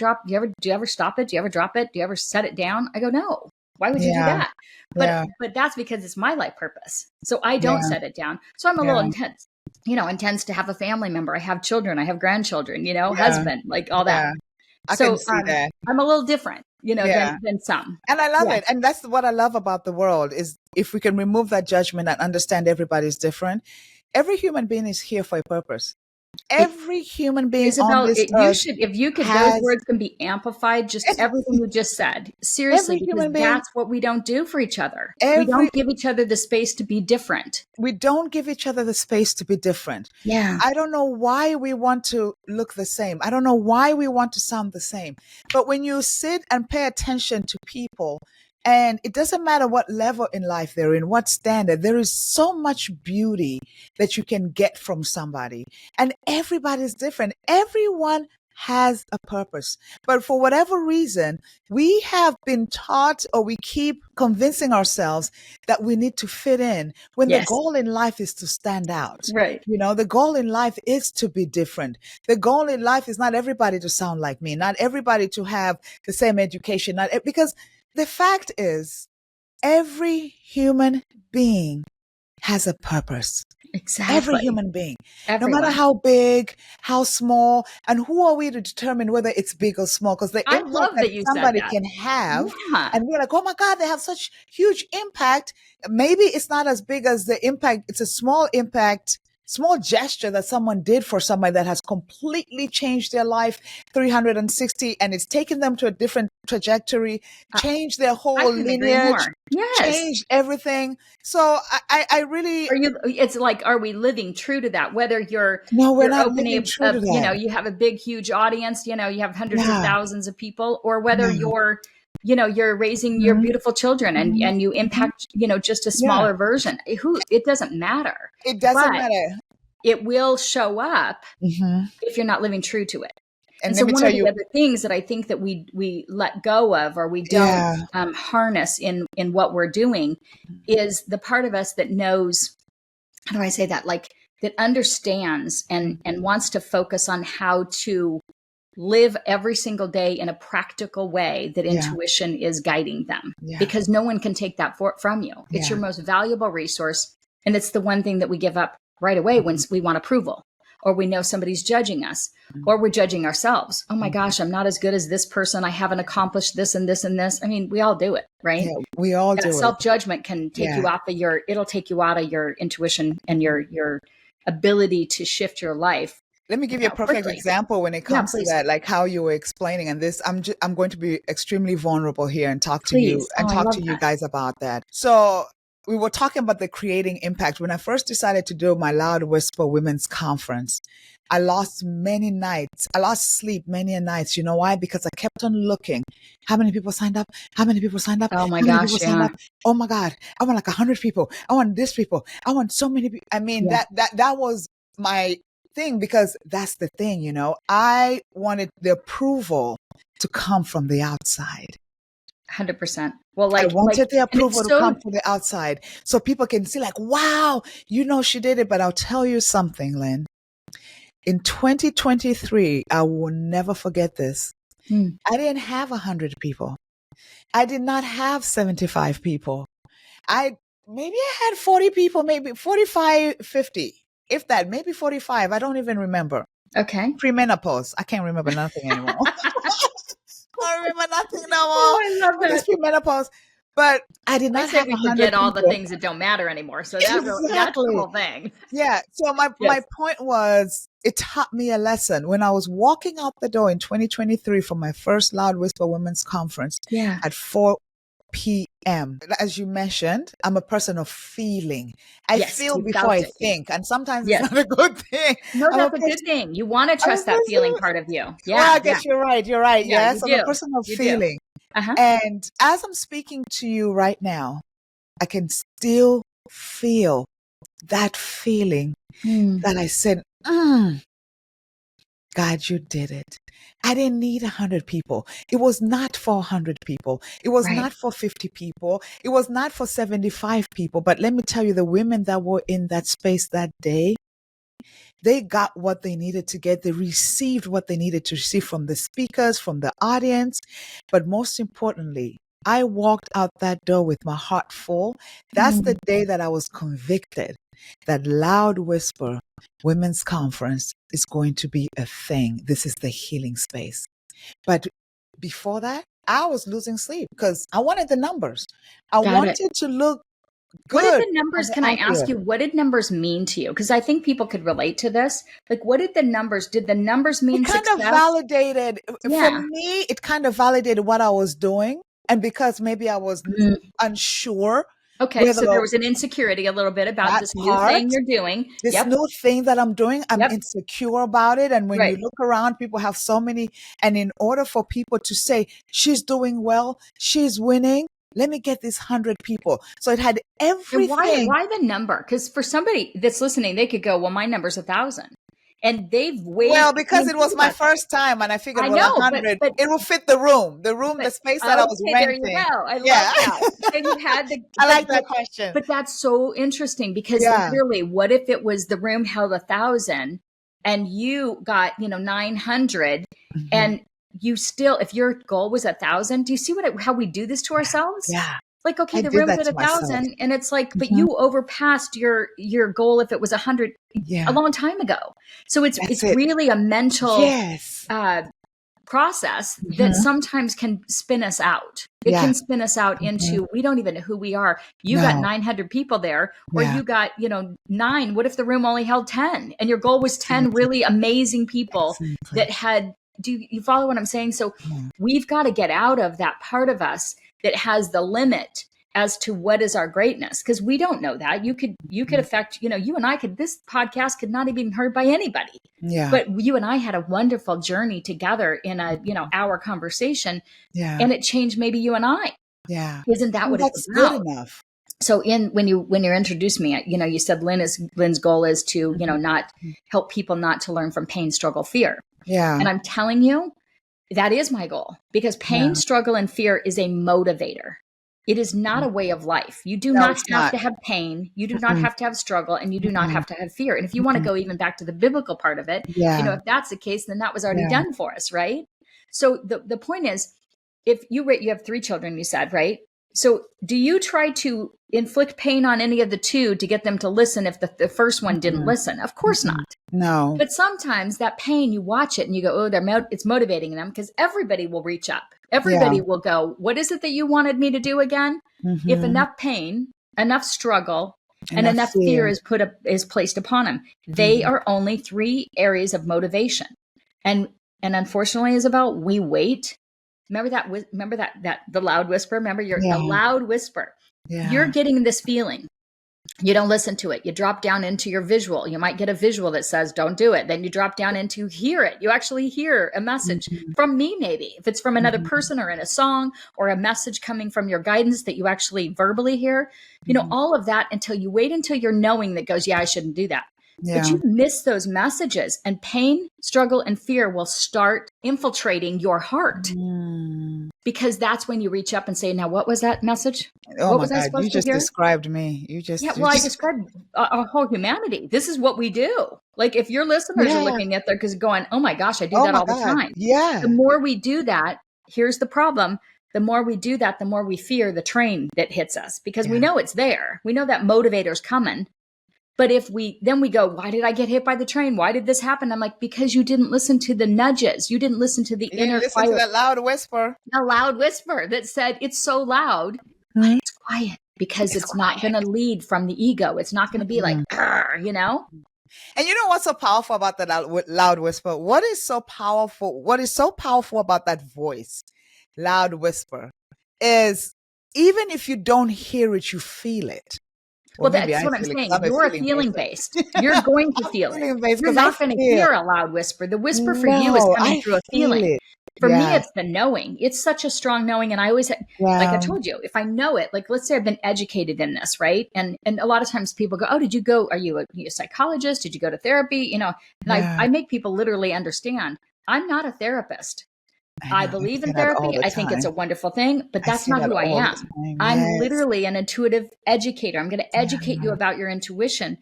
stop it? Do you ever drop it? Do you ever set it down? I go, no. Why would you do that? But that's because it's my life purpose. So I don't set it down. So I'm a little intense. Intends to have a family member. I have children. I have grandchildren, husband, like all that. I can see that. I'm a little different, than some. And I love it. And that's what I love about the world is if we can remove that judgment and understand everybody's different. Every human being is here for a purpose. Every human being Isabel, on this earth if you could, those words can be amplified, just everything you just said. Seriously, because that's what we don't do for each other. We don't give each other the space to be different. We don't give each other the space to be different. Yeah. I don't know why we want to look the same. I don't know why we want to sound the same. But when you sit and pay attention to people, and it doesn't matter what level in life they're in, what standard, there is so much beauty that you can get from somebody. And everybody's different. Everyone has a purpose. But for whatever reason, we have been taught or we keep convincing ourselves that we need to fit in when the goal in life is to stand out. Right. The goal in life is to be different. The goal in life is not everybody to sound like me, not everybody to have the same education, because the fact is, every human being has a purpose. Exactly. Every human being. Everyone. No matter how big, how small, and who are we to determine whether it's big or small? Because the impact that somebody can have, and we're like, oh my God, they have such huge impact. Maybe it's not as big as the impact. It's a small impact, small gesture that someone did for somebody that has completely changed their life 360, and it's taken them to a different trajectory, changed their whole lineage, changed everything. So I really, it's like, are we living true to that? Whether you're not opening true to that. You have a big, huge audience, you have hundreds of thousands of people, or whether you're raising your beautiful children and you impact, just a smaller version. It doesn't matter. It doesn't matter. It will show up if you're not living true to it. And so one of the other things that I think that we let go of, or we don't harness in what we're doing, is the part of us that knows, how do I say that? Like that understands and wants to focus on how to live every single day in a practical way that intuition is guiding them, because no one can take that from you. It's your most valuable resource. And it's the one thing that we give up right away when we want approval. or we know somebody's judging us, or we're judging ourselves. Oh my gosh, I'm not as good as this person. I haven't accomplished this and this and this. I mean, we all do it, right? Yeah, we all That do it. self-judgment can take you out of it'll take you out of your intuition and your ability to shift your life. Let me give you a perfect example when it comes to that, like how you were explaining. And this, I'm going to be extremely vulnerable here and talk to you and talk to you guys about that. So we were talking about the creating impact. When I first decided to do my Loud Whisper Women's Conference, I lost many nights. I lost sleep many nights. You know why? Because I kept on looking. How many people signed up? How many people signed up? Oh my gosh, yeah. Oh my God. I want like 100 people. I want this people. I want so many people. I mean, that was my thing, because that's the thing, you know, I wanted the approval to come from the outside. 100%. Well, like I wanted the approval to come from the outside so people can see like, wow, you know, she did it. But I'll tell you something, Lynn. In 2023, I will never forget this. I didn't have 100 people. I did not have 75 people. Maybe I had 40 people, maybe 45, 50. If that, maybe 45. I don't even remember. Okay. Premenopause. I can't remember nothing anymore. I remember nothing no more. Oh, I love that. It's premenopause. But I did not have 100 we forget all the things that don't matter anymore. So that's the whole thing. Yeah. So my point was, it taught me a lesson. When I was walking out the door in 2023 for my first Loud Whisper Women's Conference at 4 p.m. As you mentioned, I'm a person of feeling. I feel before I think, and sometimes it's not a good thing. No, that's a good thing. You want to trust that feeling part of you. Yeah, well, I guess you're right. You're right. Yeah, yes, I'm a person of feeling. And as I'm speaking to you right now, I can still feel that feeling that I said, God, you did it. I didn't need 100 people. It was not for 100 people. It was not for 50 people. It was not for 75 people. But let me tell you, the women that were in that space that day, they got what they needed to get. They received what they needed to receive from the speakers, from the audience. But most importantly, I walked out that door with my heart full. That's the day that I was convicted that Loud Whisper Women's Conference is going to be a thing. This is the healing space. But before that, I was losing sleep because I wanted the numbers. I wanted to look good. What did the numbers, can I ask you, what did numbers mean to you? Because I think people could relate to this. Like, what did the numbers mean success? It kind of validated, for me, it kind of validated what I was doing. And because maybe I was unsure. Okay, so there was an insecurity a little bit about this new thing you're doing. This new thing that I'm doing, I'm insecure about it. And when you look around, people have so many. And in order for people to say, she's doing well, she's winning, let me get these 100 people. So it had everything. Why the number? Because for somebody that's listening, they could go, well, my number's 1,000. And they've waited. Well, because it was my first time, and I figured, 100, but it will fit the room, the space that I was renting. There you go. I love that. And you had I like that question. But that's so interesting because literally, what if it was the room held 1,000 and you got 900, and you still, if your goal was 1,000, do you see how we do this to ourselves? Yeah. Like, okay, the room's at 1,000, and it's like, but you overpassed your goal if it was 100 a long time ago. So it's really a mental process that sometimes can spin us out. It can spin us out into, we don't even know who we are. You got 900 people there, or you got 9. What if the room only held 10, and your goal was 10 really amazing people that had? Do you follow what I'm saying? So we've got to get out of that part of us that has the limit as to what is our greatness, because we don't know that. You could affect, you and I could, this podcast could not even be heard by anybody. Yeah. But you and I had a wonderful journey together in a, hour conversation. Yeah. And it changed maybe you and I. Yeah. Isn't that what it's about? Good enough. So when you introduced me, you said Lynn's goal is to, not help people not to learn from pain, struggle, fear. Yeah. And I'm telling you, that is my goal, because pain, struggle, and fear is a motivator. It is not a way of life. You do not have to have pain. You do not have to have struggle, and you do not have to have fear. And if you want to go even back to the biblical part of it, if that's the case, then that was already done for us, right? So the point is, if you have 3 children, you said, right? So do you try to inflict pain on any of the two to get them to listen if the first one didn't listen. Of course not. No. But sometimes that pain, you watch it and you go, oh, it's motivating them, because everybody will reach up. Everybody will go, what is it that you wanted me to do again? If enough pain, enough struggle, and enough fear is placed upon them, they are only 3 areas of motivation. And unfortunately, Isabel, we wait. Remember that the loud whisper. Remember the loud whisper. You're getting this feeling. You don't listen to it. You drop down into your visual. You might get a visual that says, don't do it. Then you drop down into hear it. You actually hear a message from me, maybe if it's from another person or in a song, or a message coming from your guidance that you actually verbally hear, all of that, until you wait until you're knowing that goes, I shouldn't do that. But you miss those messages, and pain, struggle, and fear will start infiltrating your heart, because that's when you reach up and say, now, what was that message? Oh, what my God, you just described me. I described our whole humanity. This is what we do. Like, if your listeners are looking at there because going, oh my gosh, I do that all the time. Yeah. The more we do that, here's the problem. The more we do that, the more we fear the train that hits us, because we know it's there. We know that motivator's coming. But if we go, why did I get hit by the train? Why did this happen? I'm like, because you didn't listen to the nudges. You didn't listen to the inner listen to that loud whisper. The loud whisper that said, it's so loud, but it's quiet, because it's not going to lead from the ego. It's not going to be like, And you know what's so powerful about that loud whisper? What is so powerful about that voice, loud whisper, is even if you don't hear it, you feel it. Well, that's what I'm saying. You're a feeling based. You're going to feel it. You're not going to hear a loud whisper. The whisper for you is coming through a feeling. For me, it's the knowing. It's such a strong knowing. And I always, like I told you, if I know it, like, let's say I've been educated in this, right? And a lot of times people go, oh, are you a psychologist? Did you go to therapy? And I make people literally understand, I'm not a therapist. I believe in therapy. I think it's a wonderful thing, but that's not who I am. I'm literally an intuitive educator. I'm going to educate you about your intuition.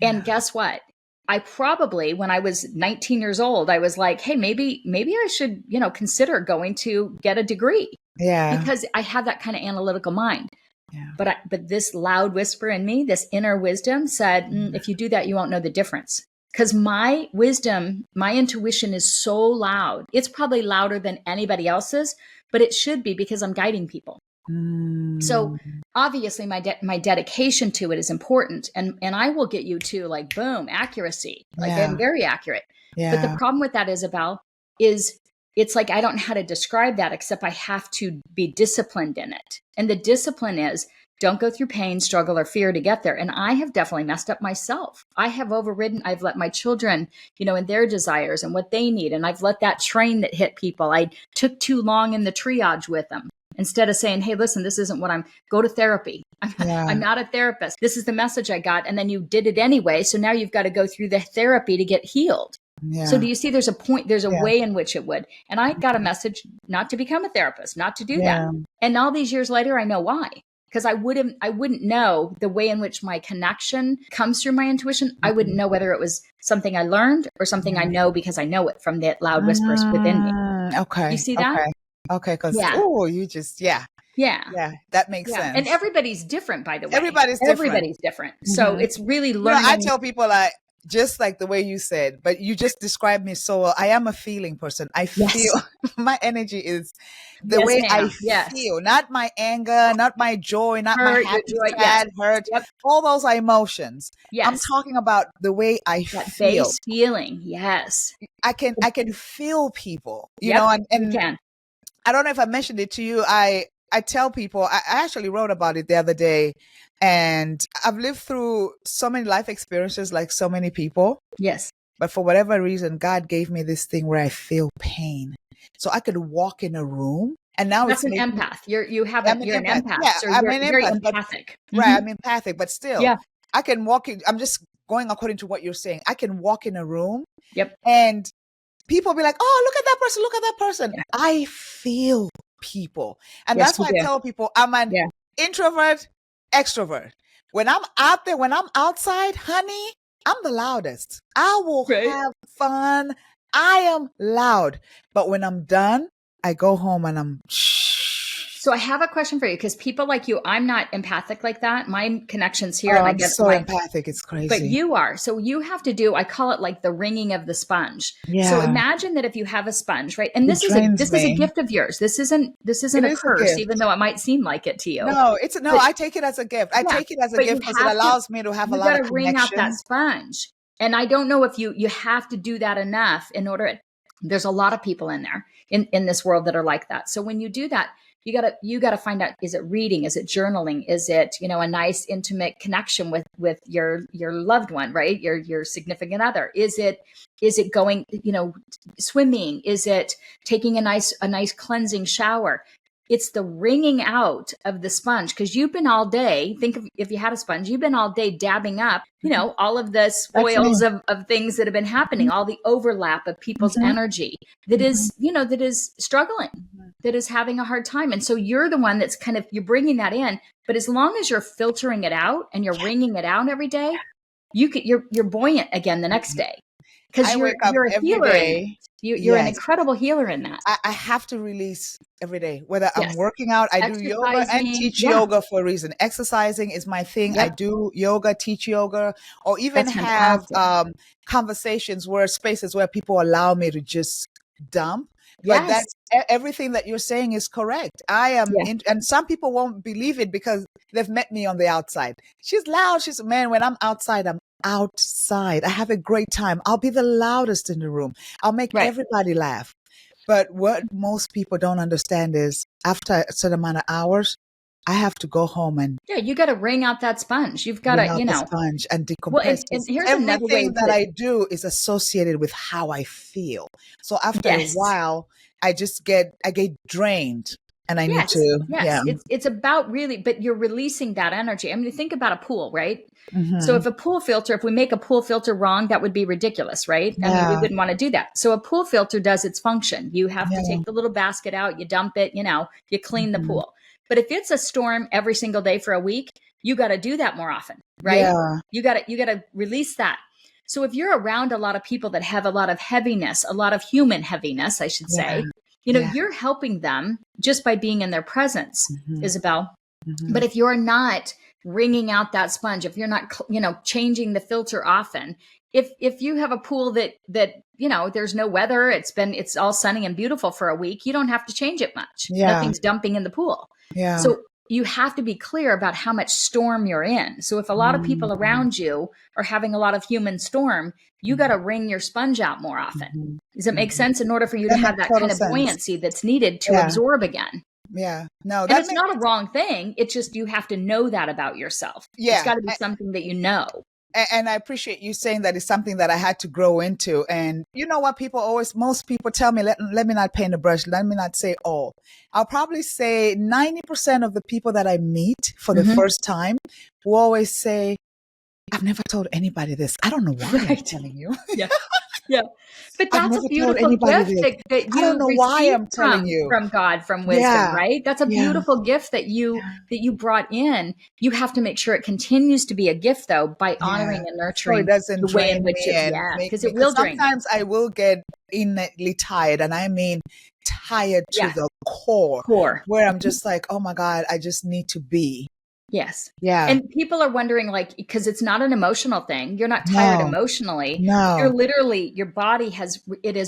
And guess what? I probably, when I was 19 years old, I was like, hey, maybe I should, consider going to get a degree. Yeah. Because I have that kind of analytical mind. Yeah. But this loud whisper in me, this inner wisdom said, if you do that, you won't know the difference. Because my wisdom, my intuition is so loud. It's probably louder than anybody else's, but it should be, because I'm guiding people. So obviously my dedication to it is important. And I will get you to, like, boom, accuracy. Like, I'm very accurate. Yeah. But the problem with that, Isabel, is it's like, I don't know how to describe that, except I have to be disciplined in it. And the discipline is, don't go through pain, struggle, or fear to get there. And I have definitely messed up myself. I have overridden. I've let my children, and their desires and what they need. And I've let that train that hit people. I took too long in the triage with them, instead of saying, hey, listen, this isn't what go to therapy. I'm not a therapist. This is the message I got. And then you did it anyway. So now you've got to go through the therapy to get healed. Yeah. So do you see, there's a way in which it would. And I got a message not to become a therapist, not to do that. And all these years later, I know why. Because I wouldn't know the way in which my connection comes through my intuition. I wouldn't know whether it was something I learned or something I know because I know it from that loud whispers within me. Okay. You see that? Okay. Because, you just, Yeah, that makes sense. And everybody's different, by the way. Everybody's different. So it's really learning. I tell people, just like the way you said, but you just described me so well. I am a feeling person. I feel my energy is the way I feel, not my anger, not my joy, not my happy, sad, hurt. Yep. All those are emotions. Yes. I'm talking about the way I feel. Base feeling. Yes. I can feel people, you know, and you can. I don't know if I mentioned it to you. I tell people, I actually wrote about it the other day, and I've lived through so many life experiences like so many people. Yes. But for whatever reason, God gave me this thing where I feel pain. So I could walk in a room, and now that's an empath. You're an empath. Yeah, so I'm you're very empathic. Right, I'm empathic, but still, I can walk in. I'm just going according to what you're saying. I can walk in a room. Yep. And people be like, "Oh, look at that person! Look at that person!" Yeah. I feel people, and that's why I tell people I'm an introvert, extrovert. When I'm out there, when I'm outside, honey, I'm the loudest. I will have fun. I am loud. But when I'm done, I go home and I'm So I have a question for you, because people like you, I'm not empathic like that. My connection's here, Oh, and I I'm get so my, empathic. It's but crazy. you are. So you have to do, I call it like the wringing of the sponge. So Yeah. imagine that if you have a sponge, right? And It drains this is a me. gift of yours. This isn't It a is a curse, gift. even though it might seem like it to you. No, But I take it as a gift. I yeah, take it as a but you gift because it have to, allows me to have a you lot got of to wring out that connections. sponge. And I don't know if you have to do that enough in order. There's a lot of people in there in this world that are like that. So when you do that, you gotta find out, is it reading? Is it journaling? Is it, a nice intimate connection with your loved one, right? Your significant other? Is it going, swimming? Is it taking a nice cleansing shower? It's the wringing out of the sponge, because you've been all day, think of, if you had a sponge, you've been all day dabbing up, all of the That's spoils me. of things that have been happening, all the overlap of people's Hmm. energy that Hmm. is, that is struggling, that is having a hard time. And so you're the one that's kind of, you're bringing that in. But as long as you're filtering it out and you're wringing it out every day, you're buoyant again the next day, because I wake up you're a every healer in that. day. You're an Yes. incredible healer in that. I have to release every day, whether I'm Yes. working out, I do yoga and Exercising. teach Yeah. yoga for a reason. Exercising is my thing. I Yep. do yoga, teach yoga, or even That's have fantastic. conversations where spaces where people allow me to just dump. But Yes. that's everything that you're saying is correct. I am, Yeah. and some people won't believe it because they've met me on the outside. She's loud. She's, man, when I'm outside, I'm outside. I have a great time. I'll be the loudest in the room. I'll make Right. everybody laugh. But what most people don't understand is after a certain amount of hours, I have to go home and Yeah. You got to wring out that sponge. You've got wring to, out the sponge and well, decompress and because here's another way everything that to, I do is associated with how I feel. So after a yes. while, I get drained and I need Yes, to, yeah. yes. It's about really, but you're releasing that energy. I mean, think about a pool, right? So Hmm. if we make a pool filter wrong, that would be ridiculous, right? I mean, we Yeah. wouldn't want to do that. So a pool filter does its function. You have to Yeah. take the little basket out, you dump it, you clean the Hmm. pool. But if it's a storm every single day for a week, you got to do that more often, right? Yeah. You got to release that. So if you're around a lot of people that have a lot of heaviness, a lot of human heaviness, I should Yeah. say, Yeah. you're helping them just by being in their presence, Hmm. Isabel. Hmm. But if you're not wringing out that sponge, if you're not, changing the filter often, if you have a pool that there's no weather, it's all sunny and beautiful for a week, you don't have to change it much. Yeah. Nothing's dumping in the pool. Yeah. So you have to be clear about how much storm you're in. So if a lot of people Hmm. around you are having a lot of human storm, you got to wring your sponge out more often. Hmm. Does it make Hmm. sense, in order for you to That have makes that total kind of sense. buoyancy that's needed to Yeah. absorb again? Yeah. No, And that it's makes, not a wrong thing. It's just you have to know that about yourself. It's yeah. got to be something that you know. And I appreciate you saying that it's something that I had to grow into. And you know what most people tell me, let me not paint a brush. Let me not say all. I'll probably say 90% of the people that I meet for the Mhm. first time will always say, I've never told anybody this. I don't know why I'm Right. telling you. Yeah. Yeah. But I've that's a never told beautiful anybody gift this. that I don't you know why received I'm telling you. from God, from wisdom, Yeah. right? That's a Yeah. beautiful gift that you brought in. You have to make sure it continues to be a gift, though, by Yeah. honoring and So it nurturing doesn't the way in drain which me and make because me, it because will drain you. sometimes I will get innately tired, and I mean tired to Yeah. the core, Core. where I'm just like, oh my God, I just need to be. Yes. Yeah. And people are wondering, like, because it's not an emotional thing. You're not tired No, emotionally. You're no. literally, your body has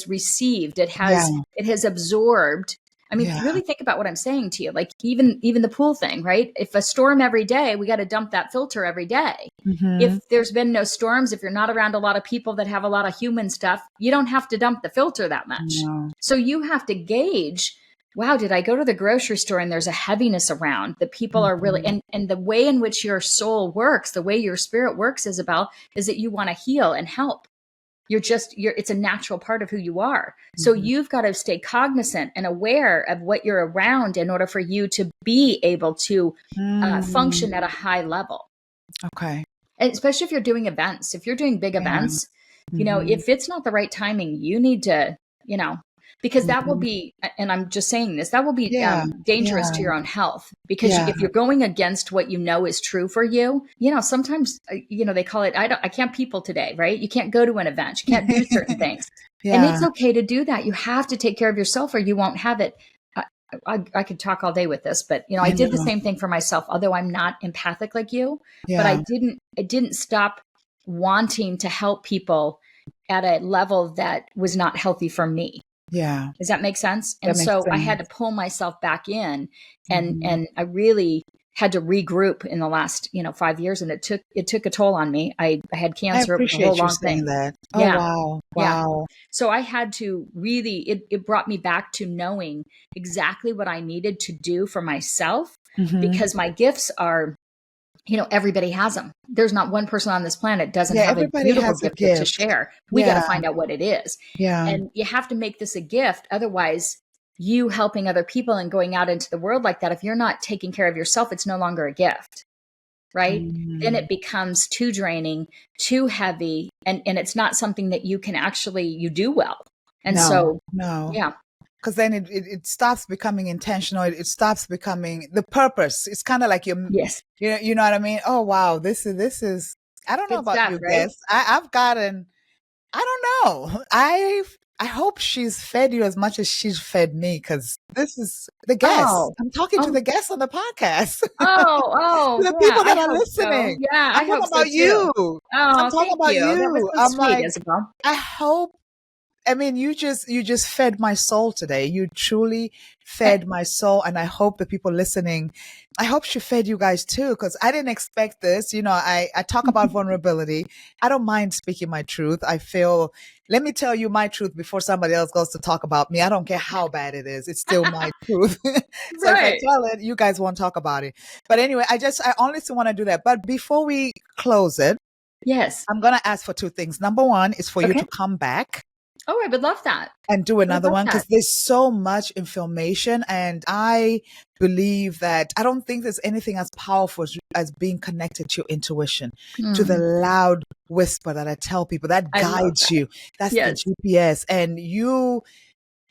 received, Yeah. it has absorbed. I mean, Yeah. really think about what I'm saying to you. Like even the pool thing, right? If a storm every day, we got to dump that filter every day. Hmm. If there's been no storms, if you're not around a lot of people that have a lot of human stuff, you don't have to dump the filter that much. No. So you have to gauge, wow, did I go to the grocery store and there's a heaviness around that people are really, Hmm. and the way in which your soul works, the way your spirit works, Isabel, is that you want to heal and help. It's a natural part of who you are. So Hmm. you've got to stay cognizant and aware of what you're around in order for you to be able to function at a high level. Okay. And especially if you're doing events, if you're doing big Yeah. events, Hmm. if it's not the right timing, you need to, because that will Hmm. be, and I'm just saying this, that will be Yeah. dangerous Yeah. to your own health, because Yeah. if you're going against what you know is true for you, sometimes, they call it, I can't people today, right? You can't go to an event, you can't do certain things. And Yeah. it's okay to do that. You have to take care of yourself or you won't have it. I could talk all day with this, but you know, I did the same thing for myself, although I'm not empathic like you, but I didn't stop wanting to help people at a level that was not healthy for me. Yeah. Does that make sense? And so I had to pull myself back in, and I really had to regroup in the last, 5 years. And it took a toll on me. I had cancer. I It was a whole long thing. That. Oh, yeah. Wow. Yeah. So I had to really, it brought me back to knowing exactly what I needed to do for myself, because my gifts are, everybody has them. There's not one person on this planet doesn't have a beautiful gift to share. We got to find out what it is. Yeah. And you have to make this a gift. Otherwise, you helping other people and going out into the world like that, if you're not taking care of yourself, it's no longer a gift, right? Then it becomes too draining, too heavy, and it's not something that you can actually, you do well. And yeah. Because then it stops becoming intentional. It stops becoming the purpose. It's kind of like you know what I mean? Oh, wow. This is, I don't know about stuff, you guys. Right? I've gotten, I don't know. I hope she's fed you as much as she's fed me, because this is the guests. I'm talking to the guests on the podcast. The people that are listening. So. Yeah, I'm talking about you. I'm talking about you. That was so sweet, Isabel. I hope. I mean, you just fed my soul today. You truly fed my soul. And I hope the people listening, I hope she fed you guys too, because I didn't expect this. I talk about vulnerability. I don't mind speaking my truth. I feel, let me tell you my truth before somebody else goes to talk about me. I don't care how bad it is. It's still my truth. So if I tell it, you guys won't talk about it. But anyway, I honestly want to do that. But before we close it, yes, I'm going to ask for two things. Number one is for you to come back. Oh, I would love that. And do another one, because there's so much information. And I believe that I don't think there's anything as powerful as being connected to your intuition, to the loud whisper that I tell people that guides you. That's the GPS. And you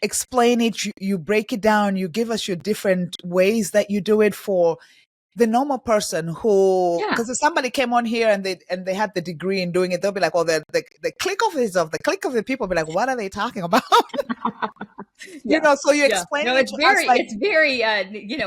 explain it, you break it down, you give us your different ways that you do it for the normal person who, because if somebody came on here and they had the degree in doing it, they'll be like, well, the click of the people be like, what are they talking about? So you explain it it's to very, us like, it's very,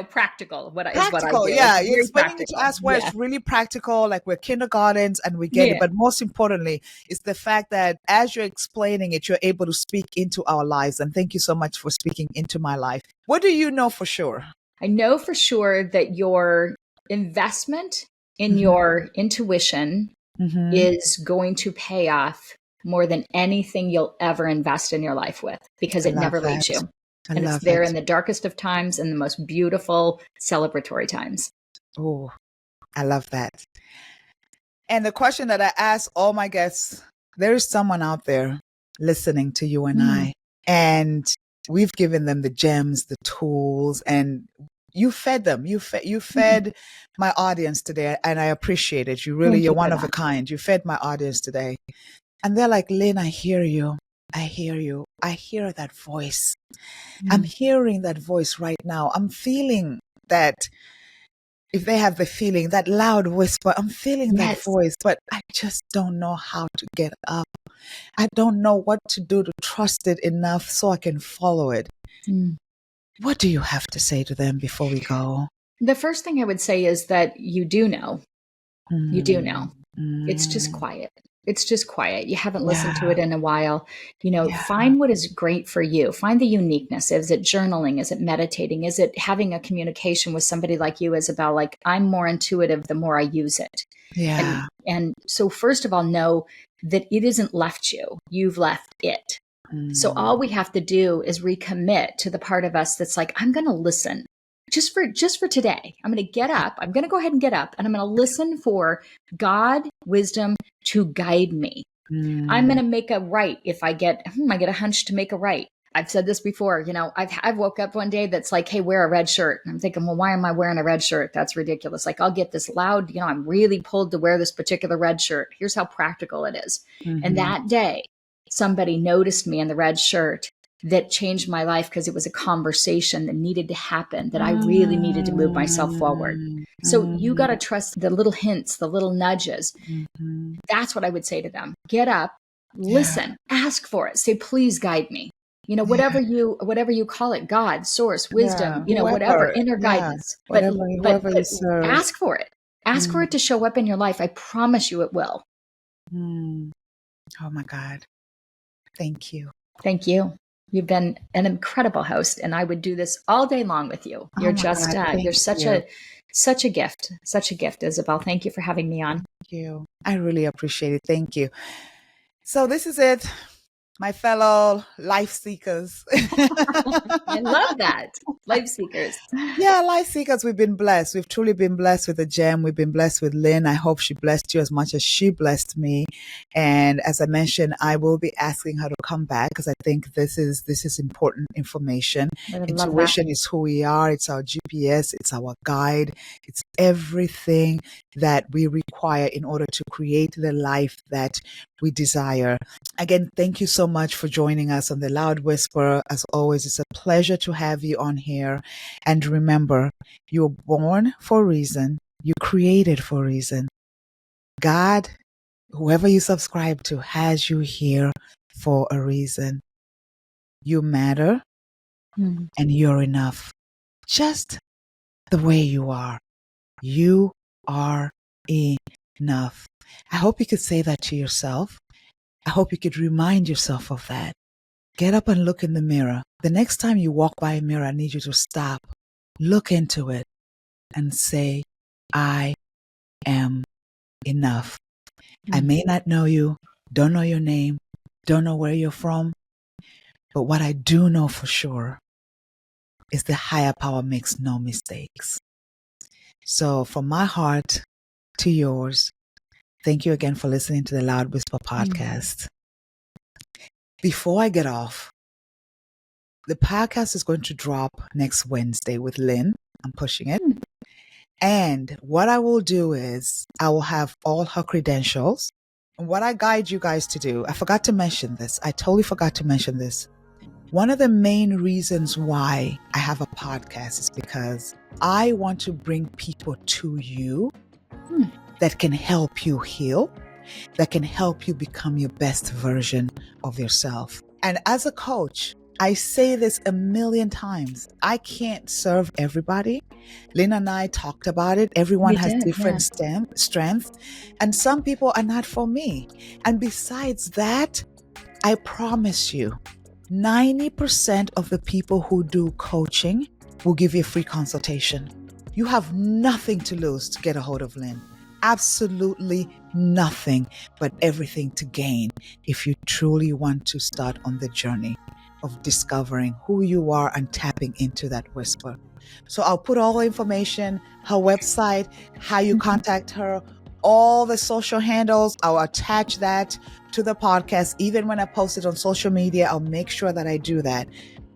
practical. Practical, you're explaining it to us where it's really practical, like we're kindergartens and we get it. But most importantly, it's the fact that as you're explaining it, you're able to speak into our lives. And thank you so much for speaking into my life. What do you know for sure? I know for sure that your investment in your intuition is going to pay off more than anything you'll ever invest in your life with, because it never leaves you. And it's there in the darkest of times and the most beautiful celebratory times. Oh, I love that. And the question that I ask all my guests, there is someone out there listening to you and I, and we've given them the gems, the tools, and you fed them. You fed my audience today, and I appreciate it. You're one of a kind. You fed my audience today. And they're like, Lynn, I hear you. I hear you. I hear that voice. I'm hearing that voice right now. I'm feeling that. If they have the feeling, that loud whisper, I'm feeling that voice, but I just don't know how to get up. I don't know what to do to trust it enough so I can follow it. What do you have to say to them before we go? The first thing I would say is that you do know. You do know. It's just quiet. It's just quiet. You haven't listened to it in a while. Find what is great for you. Find the uniqueness. Is it journaling? Is it meditating? Is it having a communication with somebody like you, Isabel? Like, I'm more intuitive the more I use it. Yeah. And so first of all, know that it isn't left you. You've left it. So all we have to do is recommit to the part of us that's like, I'm going to listen just for today. I'm going to get up. I'm going to go ahead and get up, and I'm going to listen for God, wisdom to guide me. I'm going to make a right if I get a hunch to make a right. I've said this before. I've woke up one day that's like, hey, wear a red shirt. And I'm thinking, well, why am I wearing a red shirt? That's ridiculous. Like, I'll get this loud, I'm really pulled to wear this particular red shirt. Here's how practical it is. And that day, somebody noticed me in the red shirt that changed my life, because it was a conversation that needed to happen, that I really needed to move myself forward. So you got to trust the little hints, the little nudges. That's what I would say to them. Get up, listen, ask for it. Say, please guide me. whatever you call it, God, source, wisdom, whatever, inner guidance, but whoever you serve. ask for it. Ask for it to show up in your life. I promise you it will. Oh my God. Thank you. Thank you. You've been an incredible host, and I would do this all day long with you. You're you're such a gift, Isabel. Thank you for having me on. Thank you. I really appreciate it. Thank you. So this is it. My fellow life seekers. I love that. Life seekers. Yeah, life seekers, we've been blessed. We've truly been blessed with the gem. We've been blessed with Lynn. I hope she blessed you as much as she blessed me. And as I mentioned, I will be asking her to come back because I think this is important information. Intuition is who we are. It's our GPS. It's our guide. It's everything that we require in order to create the life that we desire. Again, thank you so much for joining us on The Loud Whisperer. As always, it's a pleasure to have you on here. And remember, you're born for a reason. You're created for a reason. God, whoever you subscribe to, has you here for a reason. You matter and you're enough. Just the way you are. You are enough. I hope you could say that to yourself. I hope you could remind yourself of that. Get up and look in the mirror. The next time you walk by a mirror, I need you to stop, look into it, and say, I am enough. I may not know you, don't know your name, don't know where you're from, but what I do know for sure is the higher power makes no mistakes. So from my heart to yours, thank you again for listening to the Loud Whisper podcast. Before I get off, the podcast is going to drop next Wednesday with Lynn. I'm pushing it. And what I will do is I will have all her credentials. And what I guide you guys to do, I forgot to mention this. I totally forgot to mention this. One of the main reasons why I have a podcast is because I want to bring people to you that can help you heal, that can help you become your best version of yourself. And as a coach, I say this a million times. I can't serve everybody. Lynn and I talked about it. Everyone has different strengths, and some people are not for me. And besides that, I promise you, 90% of the people who do coaching will give you a free consultation. You have nothing to lose to get a hold of Lynn. Absolutely nothing, but everything to gain if you truly want to start on the journey of discovering who you are and tapping into that whisper. So I'll put all the information, her website, how you contact her, all the social handles. I'll attach that to the podcast. Even when I post it on social media, I'll make sure that I do that.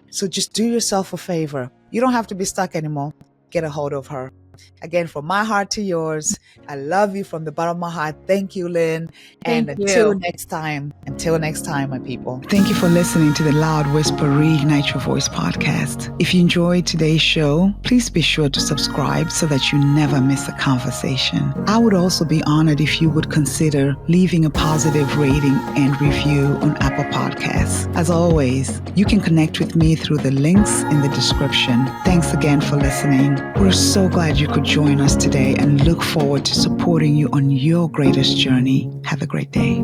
So just do yourself a favor. You don't have to be stuck anymore. Get a hold of her. Again, from my heart to yours, I love you from the bottom of my heart. Thank you, Lynn. And until next time, my people. Thank you for listening to the Loud Whisper Reignite Your Voice podcast. If you enjoyed today's show, please be sure to subscribe so that you never miss a conversation. I would also be honored if you would consider leaving a positive rating and review on Apple Podcasts. As always, you can connect with me through the links in the description. Thanks again for listening. We're so glad you could join us today and look forward to supporting you on your greatest journey. Have a great day.